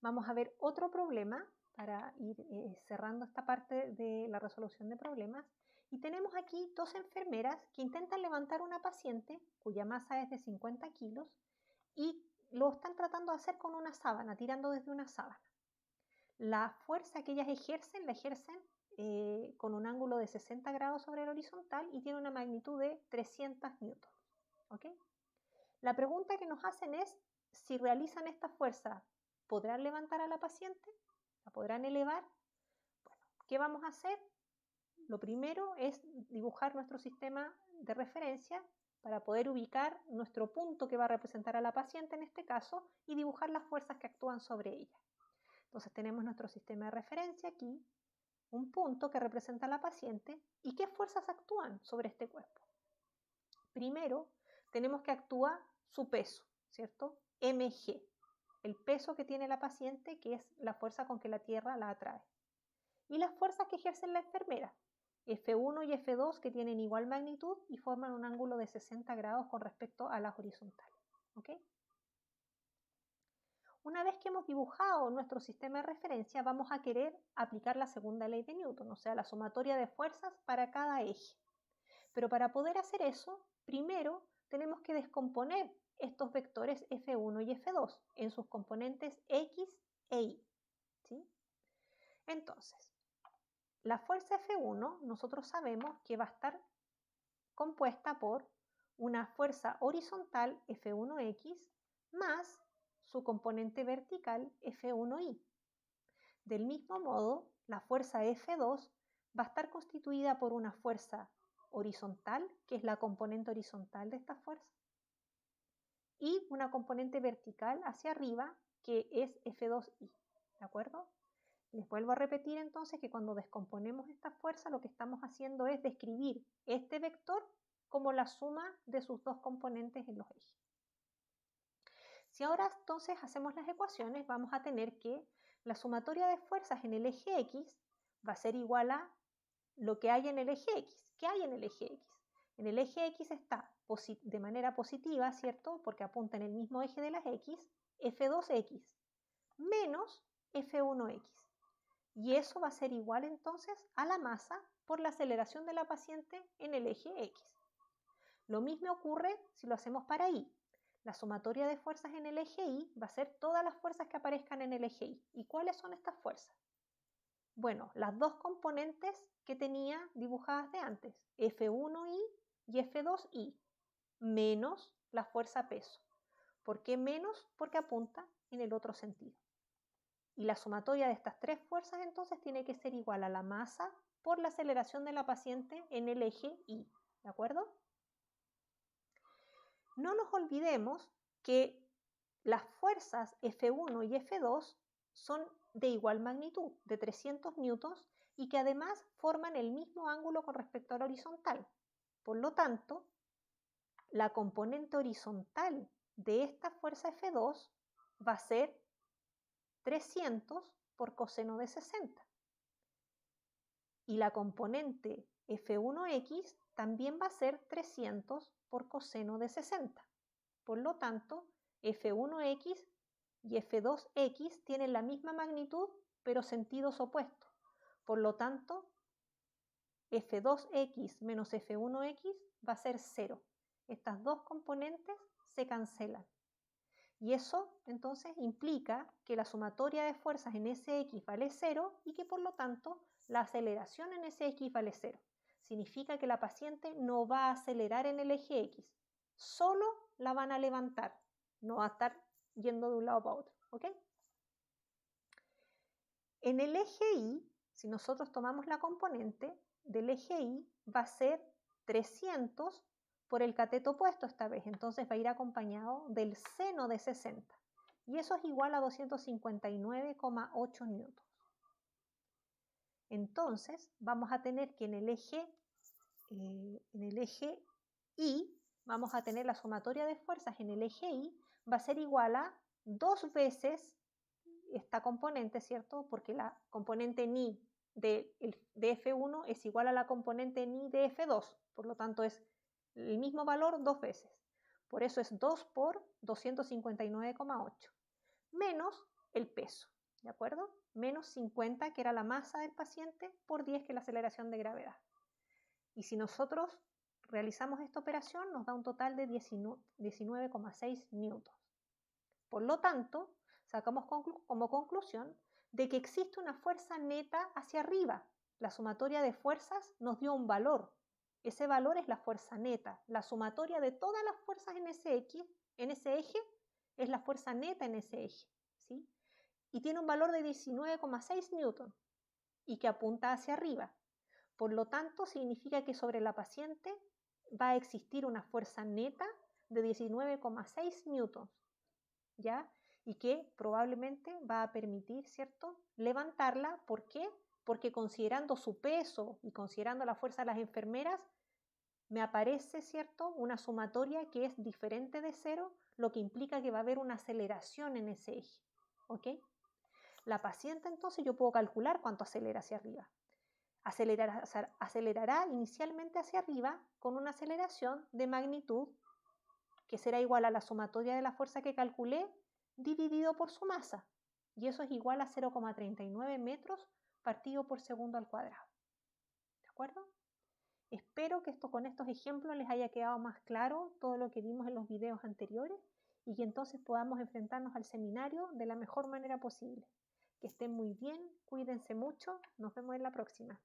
vamos a ver otro problema para ir cerrando esta parte de la resolución de problemas. Y tenemos aquí dos enfermeras que intentan levantar una paciente cuya masa es de 50 kilos y lo están tratando de hacer con una sábana, tirando desde una sábana. La fuerza que ellas ejercen, la ejercen con un ángulo de 60 grados sobre el horizontal y tiene una magnitud de 300 newtons. ¿Okay? La pregunta que nos hacen es, si realizan esta fuerza, ¿podrán levantar a la paciente? ¿La podrán elevar? Bueno, ¿qué vamos a hacer? Lo primero es dibujar nuestro sistema de referencia para poder ubicar nuestro punto que va a representar a la paciente en este caso y dibujar las fuerzas que actúan sobre ella. Entonces tenemos nuestro sistema de referencia aquí, un punto que representa a la paciente y qué fuerzas actúan sobre este cuerpo. Primero, tenemos que actúa su peso, ¿cierto? mg, el peso que tiene la paciente, que es la fuerza con que la Tierra la atrae. Y las fuerzas que ejerce la enfermera, F1 y F2, que tienen igual magnitud y forman un ángulo de 60 grados con respecto a las horizontales. ¿Ok? Una vez que hemos dibujado nuestro sistema de referencia, vamos a querer aplicar la segunda ley de Newton, o sea, la sumatoria de fuerzas para cada eje. Pero para poder hacer eso, primero tenemos que descomponer estos vectores F1 y F2 en sus componentes X e Y. ¿Sí? Entonces, la fuerza F1 nosotros sabemos que va a estar compuesta por una fuerza horizontal F1X más su componente vertical F1Y. Del mismo modo, la fuerza F2 va a estar constituida por una fuerza horizontal, que es la componente horizontal de esta fuerza, y una componente vertical hacia arriba, que es F2Y. ¿De acuerdo? Les vuelvo a repetir entonces que cuando descomponemos esta fuerza lo que estamos haciendo es describir este vector como la suma de sus dos componentes en los ejes. Si ahora entonces hacemos las ecuaciones, vamos a tener que la sumatoria de fuerzas en el eje X va a ser igual a lo que hay en el eje X. ¿Qué hay en el eje X? En el eje X está de manera positiva, ¿cierto? Porque apunta en el mismo eje de las X, F2X menos F1X. Y eso va a ser igual entonces a la masa por la aceleración de la paciente en el eje X. Lo mismo ocurre si lo hacemos para Y. La sumatoria de fuerzas en el eje Y va a ser todas las fuerzas que aparezcan en el eje Y. ¿Y cuáles son estas fuerzas? Bueno, las dos componentes que tenía dibujadas de antes, F1Y y F2Y, menos la fuerza peso. ¿Por qué menos? Porque apunta en el otro sentido. Y la sumatoria de estas tres fuerzas entonces tiene que ser igual a la masa por la aceleración de la paciente en el eje Y. ¿De acuerdo? No nos olvidemos que las fuerzas F1 y F2 son de igual magnitud, de 300 newtons, y que además forman el mismo ángulo con respecto a la horizontal. Por lo tanto, la componente horizontal de esta fuerza F2 va a ser 300 por coseno de 60. Y la componente F1X también va a ser 300 por coseno de 60. Por lo tanto, F1X y F2X tienen la misma magnitud, pero sentidos opuestos. Por lo tanto, F2X menos F1X va a ser 0. Estas dos componentes se cancelan. Y eso entonces implica que la sumatoria de fuerzas en Sx vale 0 y que por lo tanto la aceleración en Sx vale 0. Significa que la paciente no va a acelerar en el eje X, solo la van a levantar, no va a estar yendo de un lado para otro. ¿Ok? En el eje Y, si nosotros tomamos la componente del eje Y, va a ser 300 por el cateto opuesto esta vez, entonces va a ir acompañado del seno de 60 y eso es igual a 259,8 newtons. Entonces vamos a tener que en el eje Y vamos a tener la sumatoria de fuerzas en el eje Y va a ser igual a 2 veces esta componente, ¿cierto? Porque la componente ni de F1 es igual a la componente ni de F2, por lo tanto es el mismo valor 2 veces. Por eso es 2 por 259,8 menos el peso. ¿de acuerdo? Menos 50, que era la masa del paciente, por 10, que es la aceleración de gravedad. Y si nosotros realizamos esta operación, nos da un total de 19,6 newtons. Por lo tanto, sacamos como conclusión de que existe una fuerza neta hacia arriba. La sumatoria de fuerzas nos dio un valor. Ese valor es la fuerza neta. La sumatoria de todas las fuerzas en ese eje es la fuerza neta en ese eje, ¿sí? Y tiene un valor de 19,6 newton y que apunta hacia arriba. Por lo tanto, significa que sobre la paciente va a existir una fuerza neta de 19,6 newtons, ¿ya? Y que probablemente va a permitir, ¿cierto?, levantarla. ¿Por qué? Porque considerando su peso y considerando la fuerza de las enfermeras, me aparece, ¿cierto?, una sumatoria que es diferente de 0, lo que implica que va a haber una aceleración en ese eje, ¿ok? La paciente, entonces, yo puedo calcular cuánto acelera hacia arriba. Acelerará inicialmente hacia arriba con una aceleración de magnitud que será igual a la sumatoria de la fuerza que calculé dividido por su masa. Y eso es igual a 0,39 metros partido por segundo al cuadrado. ¿De acuerdo? Espero que con estos ejemplos les haya quedado más claro todo lo que vimos en los videos anteriores y que entonces podamos enfrentarnos al seminario de la mejor manera posible. Que estén muy bien, cuídense mucho, nos vemos en la próxima.